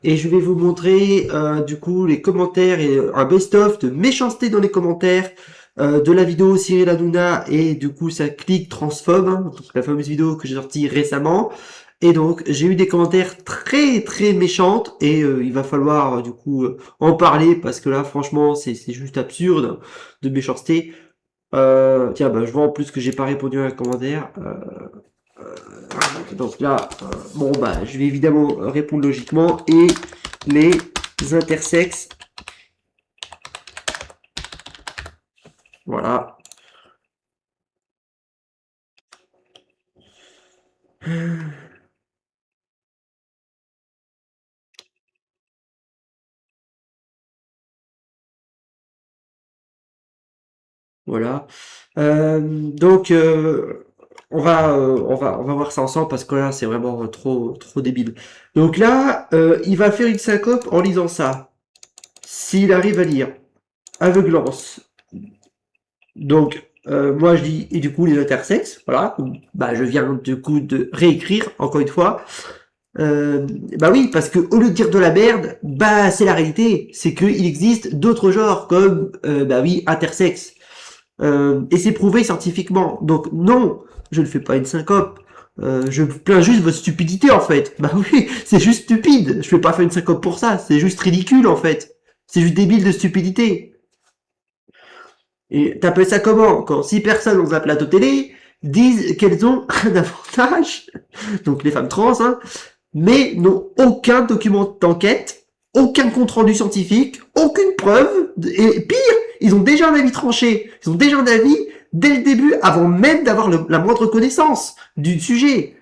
Et je vais vous montrer du coup les commentaires et un best-of de méchanceté dans les commentaires de la vidéo Cyril Hanouna et du coup sa clique transphobe, hein, donc la fameuse vidéo que j'ai sortie récemment. Et donc j'ai eu des commentaires très très méchantes et il va falloir du coup en parler parce que là franchement c'est juste absurde de méchanceté. Tiens, bah, je vois en plus que j'ai pas répondu à un commentaire. Donc là, bon bah, je vais évidemment répondre logiquement et les intersexes. Voilà. Voilà. Donc on va voir ça ensemble parce que là c'est vraiment trop débile. Donc là, il va faire une syncope en lisant ça. S'il arrive à lire. Aveuglance. Donc moi je dis et du coup les intersexes, voilà. Bah je viens du coup de réécrire encore une fois. Euh, Bah oui, parce que au lieu de dire de la merde, bah c'est la réalité. C'est qu'il existe d'autres genres comme bah oui intersexes. Et c'est prouvé scientifiquement. Donc non, je ne fais pas une syncope. Je plains juste votre stupidité en fait. Bah oui, c'est juste stupide. Je vais pas faire une syncope pour ça. C'est juste ridicule en fait. C'est juste débile de stupidité. Et t'appelles ça comment? Quand 6 personnes dans un plateau télé disent qu'elles ont un avantage, donc les femmes trans, hein, mais n'ont aucun document d'enquête, aucun compte-rendu scientifique, aucune preuve, et pire, ils ont déjà un avis tranché, ils ont déjà un avis dès le début, avant même d'avoir la moindre connaissance du sujet.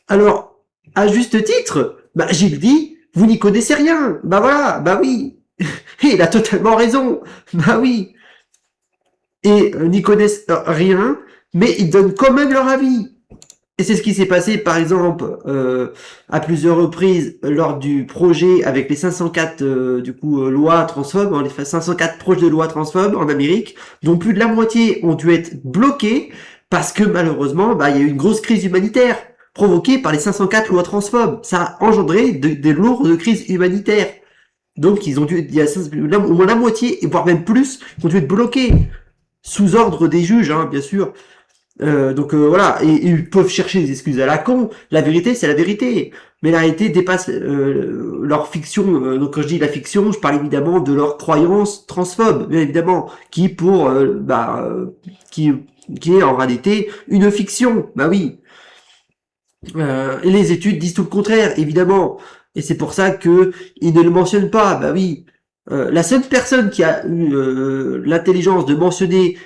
Alors, à juste titre, bah Gilles dit, vous n'y connaissez rien, bah voilà, bah oui, et il a totalement raison, bah oui, et n'y connaissent rien, mais ils donnent quand même leur avis. Et c'est ce qui s'est passé, par exemple, à plusieurs reprises lors du projet avec les 504 lois transphobes, hein, les 504 projets de loi transphobes en Amérique, dont plus de la moitié ont dû être bloqués parce que malheureusement, bah, il y a eu une grosse crise humanitaire provoquée par les 504 lois transphobes. Ça a engendré des lourdes crises humanitaires. Donc ils ont dû, il y a au moins la moitié, voire même plus, qui ont dû être bloqués sous ordre des juges, hein, bien sûr. Voilà, et ils peuvent chercher des excuses à la con. La vérité, c'est la vérité. Mais la réalité dépasse leur fiction. Donc quand je dis la fiction, je parle évidemment de leur croyance transphobe, bien évidemment, qui qui est en réalité une fiction. Bah oui. Et les études disent tout le contraire, évidemment. Et c'est pour ça que ils ne le mentionnent pas. Bah oui. La seule personne qui a eu l'intelligence de mentionner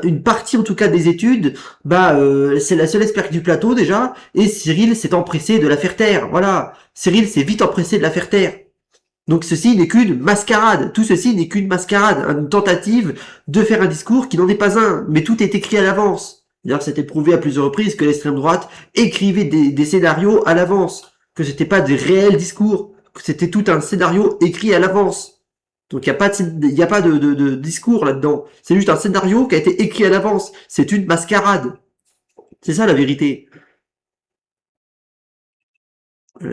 une partie en tout cas des études, c'est la seule expert du plateau déjà, et Cyril s'est empressé de la faire taire. Voilà, Cyril s'est vite empressé de la faire taire. Donc ceci n'est qu'une mascarade, tout ceci n'est qu'une mascarade, une tentative de faire un discours qui n'en est pas un, mais tout est écrit à l'avance. D'ailleurs, c'était prouvé à plusieurs reprises que l'extrême droite écrivait des scénarios à l'avance, que c'était pas des réels discours, que c'était tout un scénario écrit à l'avance. Donc il n'y a pas de discours là-dedans. C'est juste un scénario qui a été écrit à l'avance. C'est une mascarade. C'est ça la vérité.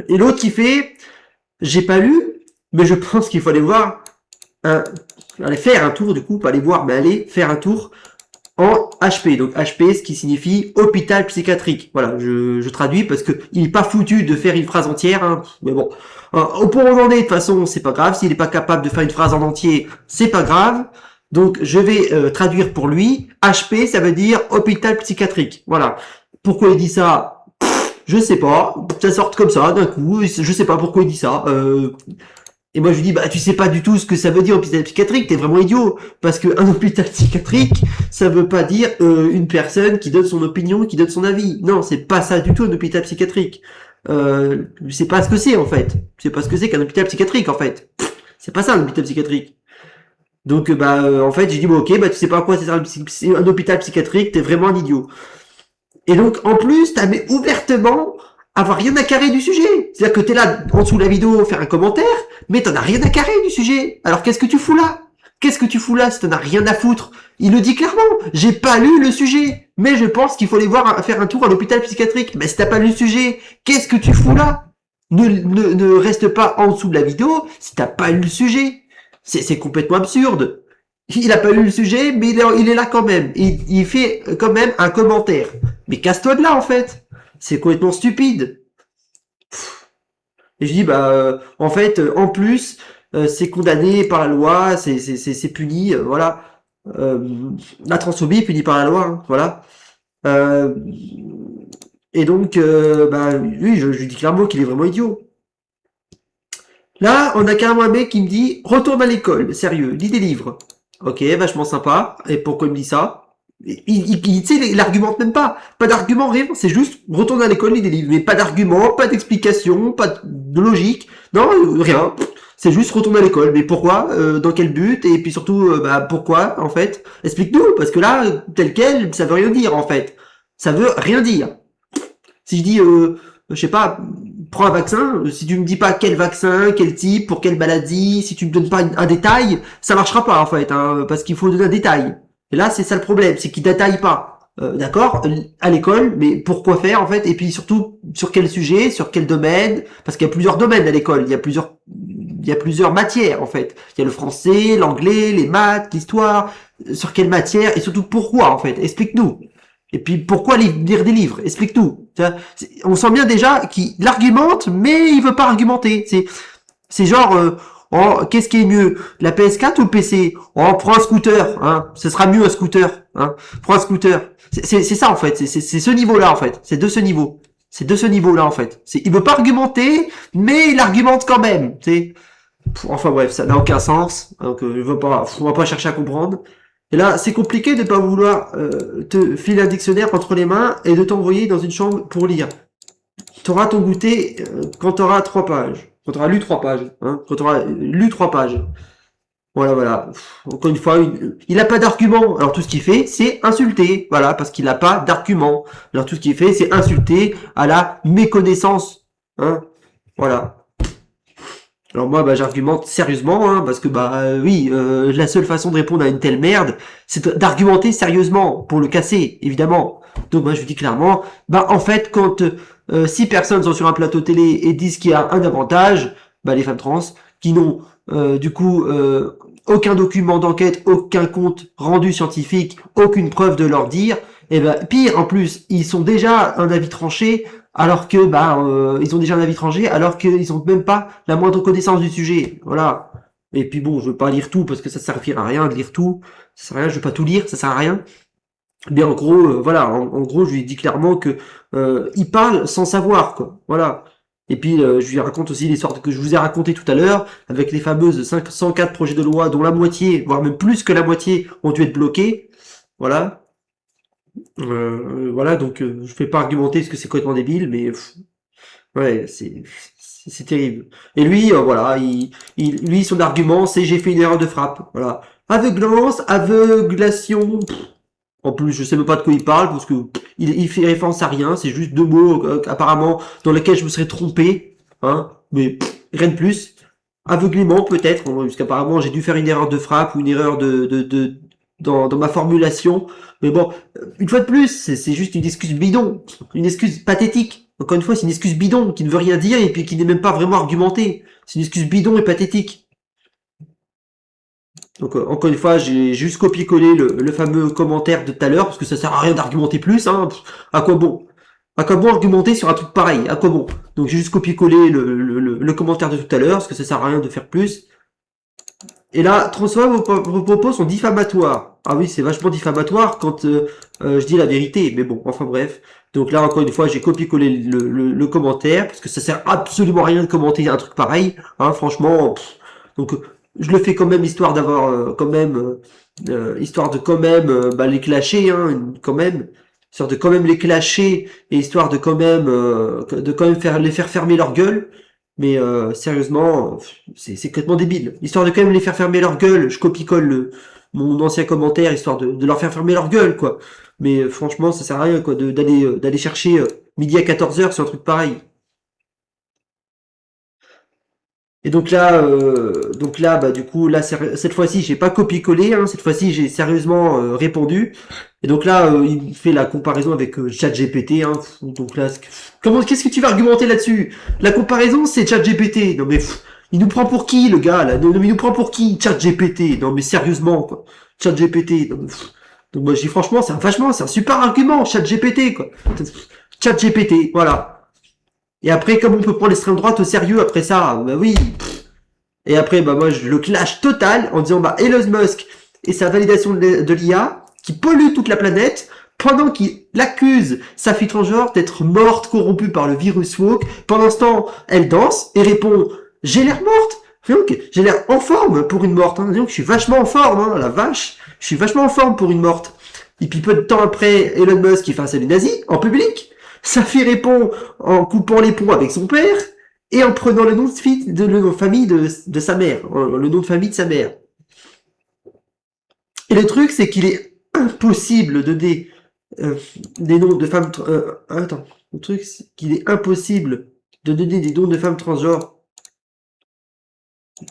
Et l'autre qui fait, j'ai pas lu, mais je pense qu'il faut aller voir aller faire un tour du coup, pas aller voir, mais aller faire un tour en HP. Donc HP, ce qui signifie hôpital psychiatrique. Voilà, je traduis parce que il est pas foutu de faire une phrase entière, hein, mais bon. Au point où on en est, de toute façon, c'est pas grave. S'il est pas capable de faire une phrase en entier, c'est pas grave. Donc je vais traduire pour lui. HP, ça veut dire hôpital psychiatrique. Voilà. Pourquoi il dit ça? Je sais pas. Ça sort comme ça d'un coup. Je sais pas pourquoi il dit ça. Et moi je lui dis, bah tu sais pas du tout ce que ça veut dire hôpital psychiatrique, t'es vraiment idiot. Parce qu'un hôpital psychiatrique, ça veut pas dire une personne qui donne son opinion, qui donne son avis. Non, c'est pas ça du tout un hôpital psychiatrique. Je sais pas ce que c'est en fait. Je sais pas ce que c'est qu'un hôpital psychiatrique en fait. C'est pas ça un hôpital psychiatrique. Donc en fait j'ai dit, bon ok, bah tu sais pas quoi c'est un hôpital psychiatrique, t'es vraiment un idiot. Et donc, en plus, t'as mis ouvertement avoir rien à carrer du sujet. C'est-à-dire que t'es là, en dessous de la vidéo, faire un commentaire, mais t'en as rien à carrer du sujet. Alors qu'est-ce que tu fous là? Qu'est-ce que tu fous là si t'en as rien à foutre? Il le dit clairement. J'ai pas lu le sujet. Mais je pense qu'il faut aller voir, faire un tour à l'hôpital psychiatrique. Mais si t'as pas lu le sujet, qu'est-ce que tu fous là? Ne reste pas en dessous de la vidéo si t'as pas lu le sujet. C'est complètement absurde. Il a pas lu le sujet, mais il est là quand même. Il fait quand même un commentaire. Mais casse-toi de là, en fait. C'est complètement stupide. Et je dis, en fait, en plus, c'est condamné par la loi, c'est puni, voilà. La transphobie est punie par la loi, hein, voilà. Euh, et donc, oui, je lui dis clairement qu'il est vraiment idiot. Là, on a carrément un mec qui me dit, retourne à l'école, sérieux, lis des livres. Ok, vachement sympa. Et pourquoi il me dit ça? Tu sais, il argumente même pas. Pas d'argument, rien. C'est juste, retourne à l'école, lis des livres. Mais pas d'argument, pas d'explication, pas de logique. Non, rien. C'est juste retourne à l'école. Mais pourquoi? Dans quel but? Et puis surtout, pourquoi, en fait? Explique-nous. Parce que là, tel quel, ça veut rien dire, en fait. Ça veut rien dire. Si je dis, je sais pas, prends un vaccin, si tu me dis pas quel vaccin, quel type, pour quelle maladie, si tu me donnes pas un détail, ça marchera pas en fait, hein, parce qu'il faut donner un détail. Et là, c'est ça le problème, c'est qu'il détaille pas. D'accord, à l'école, mais pourquoi faire en fait, et puis surtout sur quel sujet, sur quel domaine, parce qu'il y a plusieurs domaines à l'école, il y a plusieurs matières en fait. Il y a le français, l'anglais, les maths, l'histoire, sur quelle matière, et surtout pourquoi en fait. Explique-nous. Et puis pourquoi lire des livres? Explique-nous. On sent bien déjà qu'il argumente, mais il veut pas argumenter. C'est genre, oh, qu'est-ce qui est mieux, la PS4 ou le PC? Oh, prends un scooter, hein. Ce sera mieux un scooter, hein. Prends un scooter. C'est ça en fait. C'est ce niveau-là en fait. C'est de ce niveau. C'est de ce niveau-là en fait. Il veut pas argumenter, mais il argumente quand même. Enfin bref, ça n'a aucun sens. Donc on va pas chercher à comprendre. Et là, c'est compliqué de pas vouloir te filer un dictionnaire entre les mains et de t'envoyer dans une chambre pour lire. T'auras ton goûter quand t'auras 3 pages. Quand t'auras lu 3 pages. Hein, quand t'auras lu 3 pages. Voilà, voilà. Encore une fois, il n'a pas d'argument. Alors tout ce qu'il fait, c'est insulter. Voilà, parce qu'il n'a pas d'argument. Alors tout ce qu'il fait, c'est insulter à la méconnaissance. Hein, voilà. Alors moi, j'argumente sérieusement, hein, parce que oui, la seule façon de répondre à une telle merde, c'est d'argumenter sérieusement pour le casser, évidemment. Donc moi, je vous dis clairement, en fait, quand 6 personnes sont sur un plateau télé et disent qu'il y a un avantage, les femmes trans, qui n'ont du coup aucun document d'enquête, aucun compte rendu scientifique, aucune preuve de leur dire, et pire en plus, ils sont déjà un avis tranché alors que ils ont déjà un avis tranché, alors qu'ils ont même pas la moindre connaissance du sujet. Voilà. Et puis bon, je veux pas lire tout parce que ça servira à rien de lire tout. Ça sert à rien, je veux pas tout lire, ça sert à rien. Mais en gros, voilà, en gros, je lui dis clairement que il parle sans savoir, quoi. Voilà. Et puis je lui raconte aussi l'histoire que je vous ai raconté tout à l'heure, avec les fameuses 504 projets de loi, dont la moitié, voire même plus que la moitié, ont dû être bloqués. Voilà. Voilà, donc je fais pas argumenter parce que c'est complètement débile, mais ouais, c'est terrible. Et lui, voilà, lui son argument c'est j'ai fait une erreur de frappe, voilà. Aveuglance, aveuglation. En plus, je sais même pas de quoi il parle parce que il fait référence à rien, c'est juste 2 mots apparemment dans lesquels je me serais trompé, hein, mais rien de plus. Aveuglément peut-être, parce qu'apparemment j'ai dû faire une erreur de frappe ou une erreur dans ma formulation. Mais bon, une fois de plus, c'est juste une excuse bidon, une excuse pathétique. Encore une fois, c'est une excuse bidon qui ne veut rien dire et puis qui n'est même pas vraiment argumentée. C'est une excuse bidon et pathétique. Donc encore une fois, j'ai juste copié-collé le fameux commentaire de tout à l'heure parce que ça sert à rien d'argumenter plus. Hein. À quoi bon? À quoi bon argumenter sur un truc pareil? À quoi bon? Donc j'ai juste copié-collé le commentaire de tout à l'heure parce que ça sert à rien de faire plus. Et là, transformer vos propos sont diffamatoires. Ah oui, c'est vachement diffamatoire quand je dis la vérité. Mais bon, enfin bref. Donc là, encore une fois, j'ai copié-collé le commentaire parce que ça sert absolument à rien de commenter un truc pareil. Hein, franchement. Donc je le fais quand même histoire d'avoir histoire de quand même les clasher, hein, quand même. Histoire de quand même les clasher et histoire de quand même les faire fermer leur gueule. Mais sérieusement, c'est complètement débile. Histoire de quand même les faire fermer leur gueule, je copie-colle mon ancien commentaire, histoire de leur faire fermer leur gueule, quoi. Mais franchement, ça sert à rien, quoi, d'aller chercher midi à 14h sur un truc pareil. Et donc là, du coup, là, cette fois-ci, j'ai pas copié-collé, hein, cette fois-ci, j'ai sérieusement répondu. Et donc là, il fait la comparaison avec ChatGPT. Hein. Donc là, qu'est-ce que tu vas argumenter là-dessus? La comparaison, c'est ChatGPT. Non mais il nous prend pour qui, le gars là? Non, mais il nous prend pour qui, ChatGPT? Non mais sérieusement, quoi. ChatGPT. Non, donc moi je dis franchement, c'est un super argument, ChatGPT, quoi. ChatGPT, voilà. Et après, comme on peut prendre l'extrême droite au sérieux après ça, bah oui. Et après, bah moi je le clash total en disant bah Elon Musk et sa validation de l'IA qui pollue toute la planète pendant qu'il accuse sa fille transgenre d'être morte, corrompue par le virus woke. Pendant ce temps, elle danse et répond j'ai l'air morte. Donc, j'ai l'air en forme pour une morte. Hein. Donc, je suis vachement en forme, hein, la vache. Je suis vachement en forme pour une morte. Et puis peu de temps après, Elon Musk qui fait un salut nazi en public. Sa fille répond en coupant les ponts avec son père et en prenant le nom de famille de sa mère, le nom de famille de sa mère. Et le truc, c'est qu'il est impossible de donner des noms de femmes. Attends, le truc, c'est qu'il est impossible de donner des noms de femmes transgenres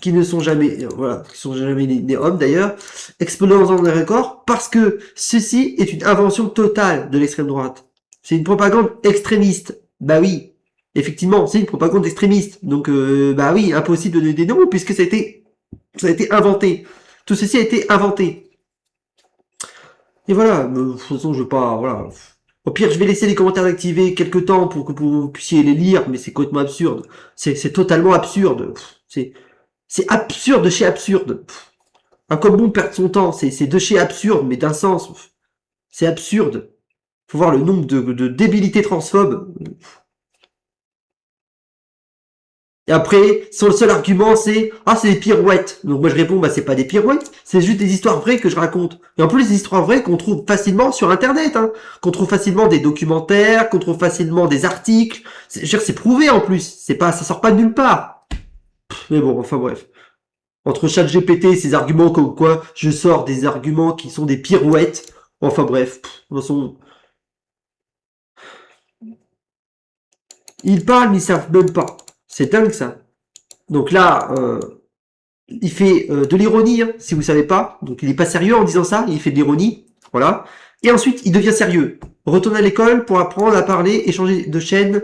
qui ne sont jamais, voilà, qui sont jamais des hommes d'ailleurs, explosant des records, parce que ceci est une invention totale de l'extrême droite. C'est une propagande extrémiste. Bah oui, effectivement, c'est une propagande extrémiste. Donc, bah oui, impossible de donner des noms puisque ça a été inventé. Tout ceci a été inventé. Et voilà, de toute façon, je veux pas, voilà. Au pire, je vais laisser les commentaires activés quelques temps pour que vous puissiez les lire, mais c'est complètement absurde. C'est totalement absurde. C'est absurde de chez absurde. Comme bon perdre son temps, c'est de chez absurde, mais d'un sens. C'est absurde. Faut voir le nombre de débilités transphobes. Et après, son seul argument, c'est « Ah, c'est des pirouettes ». Donc moi je réponds « Bah c'est pas des pirouettes, c'est juste des histoires vraies que je raconte ». Et en plus, des histoires vraies qu'on trouve facilement sur Internet, hein. Qu'on trouve facilement des documentaires, qu'on trouve facilement des articles. C'est prouvé en plus. Ça sort pas de nulle part. Mais bon, enfin bref. Entre ChatGPT et ses arguments comme quoi je sors des arguments qui sont des pirouettes. Enfin bref, de toute façon, ils parlent mais ils savent même pas. C'est dingue ça. Donc là, il fait de l'ironie, hein, si vous savez pas. Donc il est pas sérieux en disant ça, il fait de l'ironie. Voilà. Et ensuite, il devient sérieux. Retourne à l'école pour apprendre à parler et changer de chaîne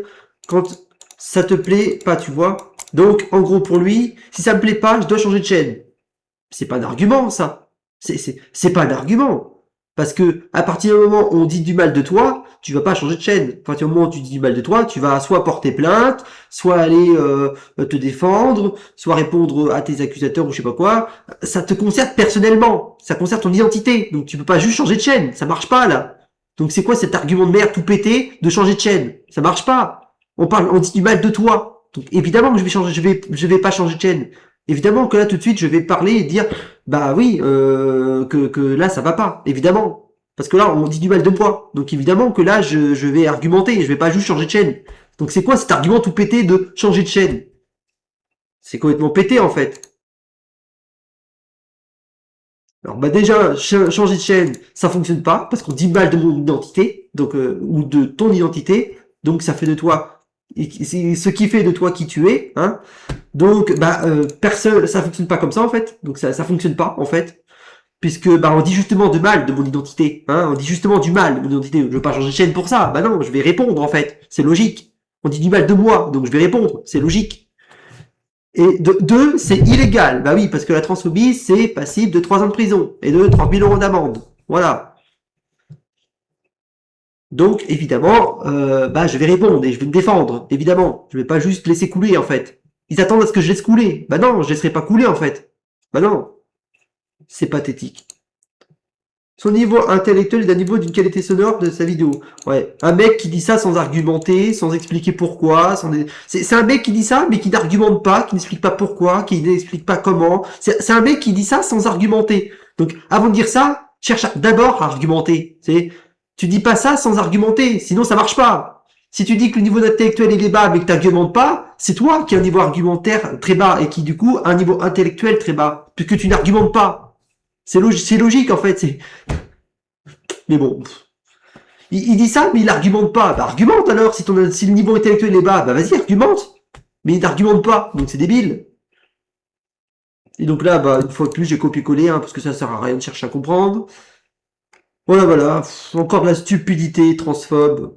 quand ça te plaît pas, tu vois. Donc, en gros, pour lui, si ça me plaît pas, je dois changer de chaîne. C'est pas un argument, ça. C'est pas un argument. Parce que, à partir du moment où on dit du mal de toi, tu vas pas changer de chaîne. À partir du moment où tu dis du mal de toi, tu vas soit porter plainte, soit aller te défendre, soit répondre à tes accusateurs ou je sais pas quoi. Ça te concerne personnellement. Ça concerne ton identité. Donc tu peux pas juste changer de chaîne. Ça marche pas, là. Donc c'est quoi cet argument de merde tout pété de changer de chaîne? Ça marche pas. On dit du mal de toi. Donc évidemment que je vais pas changer de chaîne. Évidemment que là tout de suite je vais parler et dire bah oui que là ça va pas, évidemment. Parce que là on dit du mal de moi. Donc évidemment que là je vais argumenter, je vais pas juste changer de chaîne. Donc c'est quoi cet argument tout pété de changer de chaîne? C'est complètement pété en fait. Alors bah déjà changer de chaîne, ça fonctionne pas parce qu'on dit mal de mon identité, donc ou de ton identité, donc ça fait de toi c'est ce qui fait de toi qui tu es, hein. Donc bah personne, ça fonctionne pas comme ça en fait. Donc ça fonctionne pas en fait, puisque bah on dit justement de mal de mon identité, hein. On dit justement du mal de mon identité. Je veux pas changer de chaîne pour ça. Bah non, je vais répondre en fait. C'est logique. On dit du mal de moi, donc je vais répondre. C'est logique. Et deux, c'est illégal. Bah oui, parce que la transphobie, c'est passible de 3 ans de prison et de 30 000 € d'amende. Voilà. Donc, évidemment, bah, je vais répondre et je vais me défendre. Évidemment. Je vais pas juste laisser couler, en fait. Ils attendent à ce que je laisse couler. Bah non, je laisserai pas couler, en fait. Bah non. C'est pathétique. Son niveau intellectuel est d'un niveau d'une qualité sonore de sa vidéo. Ouais. Un mec qui dit ça sans argumenter, sans expliquer pourquoi. C'est un mec qui dit ça, mais qui n'argumente pas, qui n'explique pas pourquoi, qui n'explique pas comment. C'est un mec qui dit ça sans argumenter. Donc, avant de dire ça, cherche d'abord à argumenter. Tu dis pas ça sans argumenter, sinon ça marche pas. Si tu dis que le niveau intellectuel est bas, mais que t'argumentes pas, c'est toi qui as un niveau argumentaire très bas et qui, du coup, a un niveau intellectuel très bas, puisque tu n'argumentes pas. C'est logique en fait. Mais bon, il dit ça, mais il argumente pas. Bah argumente alors. Si le niveau intellectuel est bas, bah vas-y argumente. Mais il n'argumente pas, donc c'est débile. Et donc là, bah une fois de plus, j'ai copié-collé, hein, parce que ça sert à rien de chercher à comprendre. Voilà, voilà. Encore de la stupidité transphobe.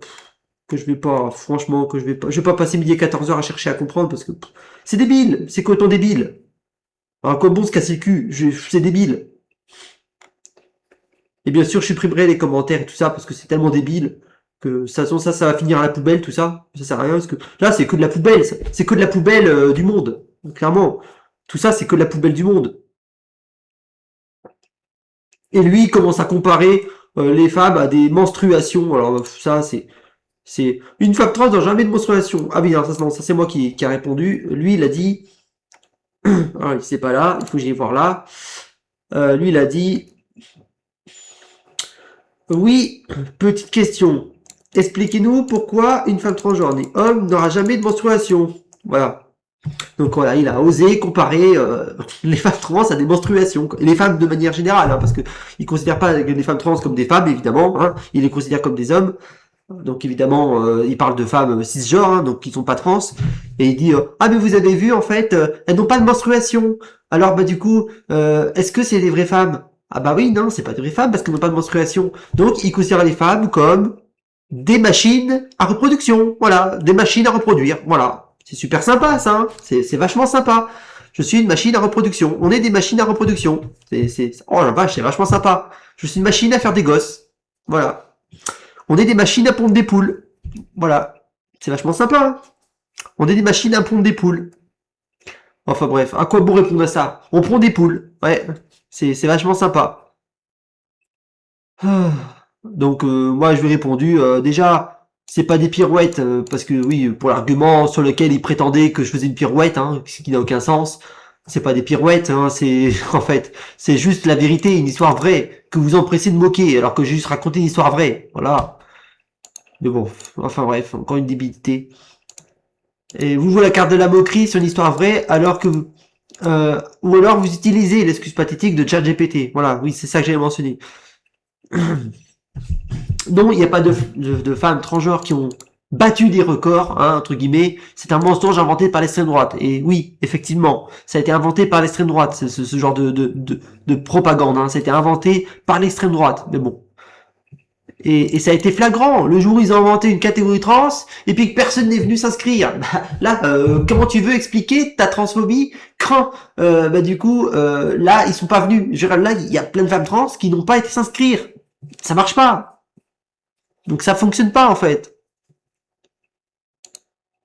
Que je vais pas, franchement, je vais pas passer midi et 14 heures à chercher à comprendre parce que c'est débile. C'est complètement débile. Alors, quoi bon se casser le cul? C'est débile. Et bien sûr, je supprimerai les commentaires et tout ça parce que c'est tellement débile que de toute façon, ça va finir à la poubelle, tout ça. Ça sert à rien parce que là, c'est que de la poubelle. C'est que de la poubelle du monde. Clairement. Tout ça, c'est que de la poubelle du monde. Et lui, il commence à comparer les femmes à des menstruations. Alors, ça, c'est une femme trans n'a jamais de menstruation. Ah oui, alors ça, non, ça c'est moi qui a répondu. Lui, il a dit, ah, il c'est pas là, il faut que j'aille voir là. Lui, il a dit, oui, petite question. Expliquez-nous pourquoi une femme transgenre et homme n'aura jamais de menstruation. Voilà. Donc voilà, il a osé comparer les femmes trans à des menstruations. Et les femmes de manière générale, hein, parce que il considère pas les femmes trans comme des femmes, évidemment. Hein, il les considère comme des hommes. Donc évidemment, il parle de femmes cisgenres, hein, donc qui sont pas trans. Et il dit ah mais vous avez vu en fait, elles n'ont pas de menstruation. Alors bah du coup, est-ce que c'est des vraies femmes? Ah bah oui, non, c'est pas des vraies femmes parce qu'elles n'ont pas de menstruation. Donc il considère les femmes comme des machines à reproduction. Voilà, des machines à reproduire. Voilà. C'est super sympa ça, hein. C'est vachement sympa. Je suis une machine à reproduction. On est des machines à reproduction. Oh la vache, c'est vachement sympa. Je suis une machine à faire des gosses. Voilà. On est des machines à pondre des poules. Voilà. C'est vachement sympa, hein. On est des machines à pondre des poules. Enfin bref, à quoi bon répondre à ça? On pond des poules. Ouais. C'est vachement sympa. Ah. Donc moi je lui ai répondu déjà c'est pas des pirouettes parce que oui pour l'argument sur lequel il prétendait que je faisais une pirouette hein, ce qui n'a aucun sens. C'est pas des pirouettes hein, c'est en fait c'est juste la vérité, une histoire vraie que vous empressez de moquer alors que j'ai juste raconté une histoire vraie. Voilà. Mais bon, enfin bref, encore une débilité. Et vous jouez la carte de la moquerie sur une histoire vraie alors que ou alors vous utilisez l'excuse pathétique de ChatGPT. Voilà, oui, c'est ça que j'avais mentionné. Non, il n'y a pas de femmes transgenres qui ont battu des records, hein, entre guillemets. C'est un mensonge inventé par l'extrême droite. Et oui, effectivement, ça a été inventé par l'extrême droite, ce genre de propagande. Hein. Ça a été inventé par l'extrême droite. Mais bon. Et ça a été flagrant. Le jour où ils ont inventé une catégorie trans, et puis que personne n'est venu s'inscrire. Bah, là, comment tu veux expliquer ta transphobie quand, bah, du coup, là, ils sont pas venus. Là, il y a plein de femmes trans qui n'ont pas été s'inscrire. Ça marche pas. Donc ça fonctionne pas en fait.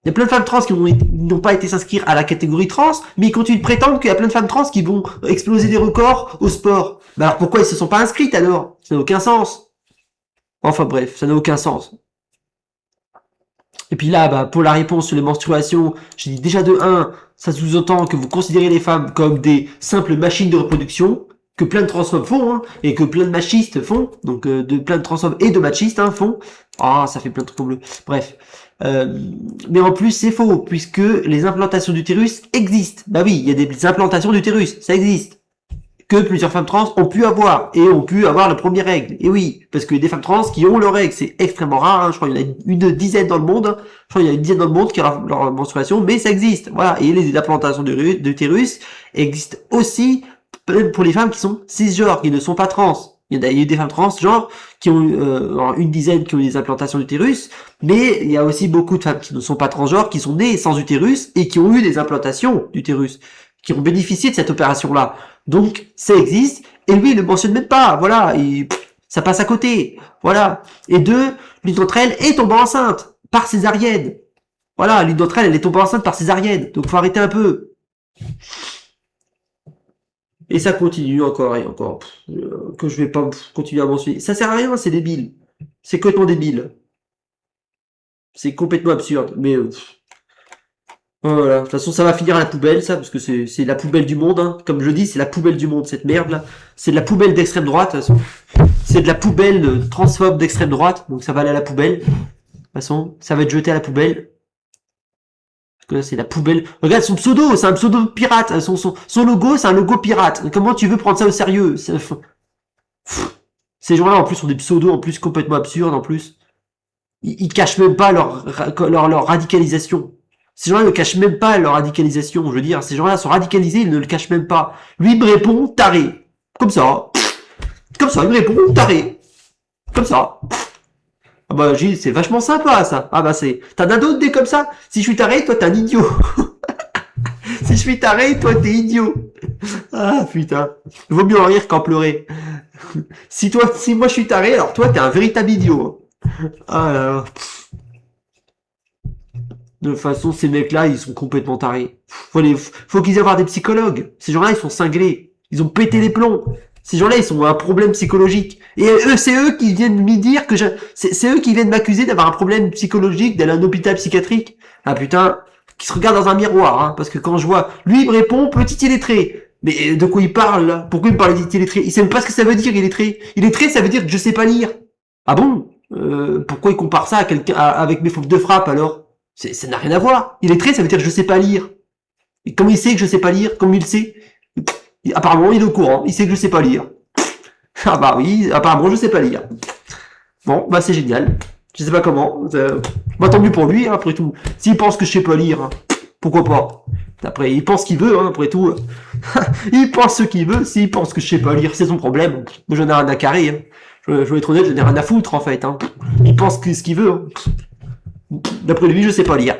Il y a plein de femmes trans qui n'ont pas été s'inscrire à la catégorie trans, mais ils continuent de prétendre qu'il y a plein de femmes trans qui vont exploser des records au sport. Bah alors pourquoi ils se sont pas inscrites alors? Ça n'a aucun sens. Enfin bref, ça n'a aucun sens. Et puis là, bah, pour la réponse sur les menstruations, j'ai dit déjà de 1, ça sous-entend que vous considérez les femmes comme des simples machines de reproduction, que plein de transphobes font, hein, et que plein de machistes font, donc de plein de transphobes et de machistes hein, font. Ah, ça fait plein de trucs en bleu. Bref. Mais en plus, c'est faux, puisque les implantations d'utérus existent. Bah oui, il y a des implantations d'utérus, ça existe. Que plusieurs femmes trans ont pu avoir, et ont pu avoir la première règle. Et oui, parce que des femmes trans qui ont leurs règles, c'est extrêmement rare, hein, je crois qu'il y en a une dizaine dans le monde, je crois qu'il y a une dizaine dans le monde qui ont leur menstruation, mais ça existe. Voilà, et les implantations d'utérus existent aussi pour les femmes qui sont cisgenres, qui ne sont pas trans. Il y a eu des femmes trans, genre, qui ont une dizaine qui ont eu des implantations d'utérus, mais il y a aussi beaucoup de femmes qui ne sont pas transgenres, qui sont nées sans utérus et qui ont eu des implantations d'utérus, qui ont bénéficié de cette opération-là. Donc, ça existe, et lui, il ne mentionne même pas, voilà, ça passe à côté, voilà. Et deux, l'une d'entre elles est tombée enceinte, par césarienne. Voilà, l'une d'entre elles, elle est tombée enceinte par césarienne, donc faut arrêter un peu. Et ça continue encore et encore, que je vais pas continuer à mentionner. Ça sert à rien, c'est débile. C'est complètement débile. C'est complètement absurde, mais voilà. De toute façon, ça va finir à la poubelle, ça, parce que c'est la poubelle du monde. Hein. Comme je dis, c'est la poubelle du monde, cette merde-là. C'est de la poubelle d'extrême droite, de toute façon. C'est de la poubelle transphobe d'extrême droite, donc ça va aller à la poubelle. De toute façon, ça va être jeté à la poubelle. Parce que là, c'est la poubelle. Regarde son pseudo, c'est un pseudo pirate. Son logo, c'est un logo pirate. Comment tu veux prendre ça au sérieux? Ces gens-là, en plus, ont des pseudos, en plus, complètement absurdes, en plus. Ils cachent même pas leur radicalisation. Ces gens-là ne cachent même pas leur radicalisation, je veux dire. Ces gens-là sont radicalisés, ils ne le cachent même pas. Lui, il me répond, taré. Comme ça. Comme ça, il me répond, taré. Comme ça. Ah bah, Gilles, c'est vachement sympa, ça. Ah bah, t'en as d'autres des comme ça? Si je suis taré, toi, t'es un idiot. Si je suis taré, toi, t'es idiot. Ah, putain. Vaut mieux en rire qu'en pleurer. Si moi je suis taré, alors toi, t'es un véritable idiot. Ah là là. De toute façon, ces mecs-là, ils sont complètement tarés. Faut qu'ils aient avoir des psychologues. Ces gens-là, ils sont cinglés. Ils ont pété les plombs. Ces gens-là, ils ont un problème psychologique. Et eux, c'est eux qui viennent me dire que c'est eux qui viennent m'accuser d'avoir un problème psychologique, d'aller à un hôpital psychiatrique. Ah putain, qui se regarde dans un miroir, hein, parce que quand je vois, lui, il me répond, petit illettré. Mais de quoi il parle, là? Pourquoi il me parle d'illettré? Il sait même pas ce que ça veut dire, illettré. Illettré, ça veut dire que je sais pas lire. Ah bon? Pourquoi il compare ça à quelqu'un, avec mes fautes de frappe, alors? Ça n'a rien à voir. Illettré, ça veut dire que je sais pas lire. Et comment il sait que je sais pas lire? Comment il le sait? Apparemment, il est au courant. Il sait que je sais pas lire. Ah bah oui, apparemment, je sais pas lire. Bon, bah c'est génial. Je sais pas comment. Bah tant mieux pour lui, hein, après tout. S'il pense que je sais pas lire, hein, pourquoi pas? Après, il pense ce qu'il veut, hein, après tout. Il pense ce qu'il veut. S'il pense que je sais pas lire, c'est son problème. Moi, j'en ai rien à carrer. Hein. Je vais être honnête, j'en ai rien à foutre, en fait. Hein. Il pense ce qu'il veut. Hein. D'après lui, je sais pas lire.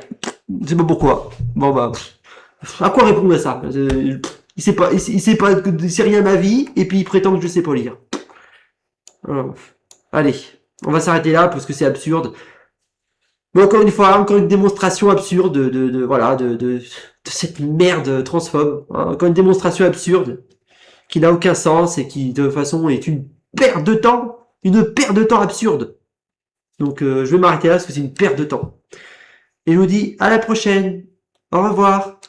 Je sais pas pourquoi. Bon bah, à quoi répondre à ça? Il sait rien à ma vie, et puis il prétend que je sais pas lire. Allez, on va s'arrêter là parce que c'est absurde. Mais encore une fois, encore une démonstration absurde de cette merde transphobe. Hein. Encore une démonstration absurde qui n'a aucun sens et qui de toute façon est une perte de temps, absurde. Donc je vais m'arrêter là parce que c'est une perte de temps. Et je vous dis à la prochaine. Au revoir.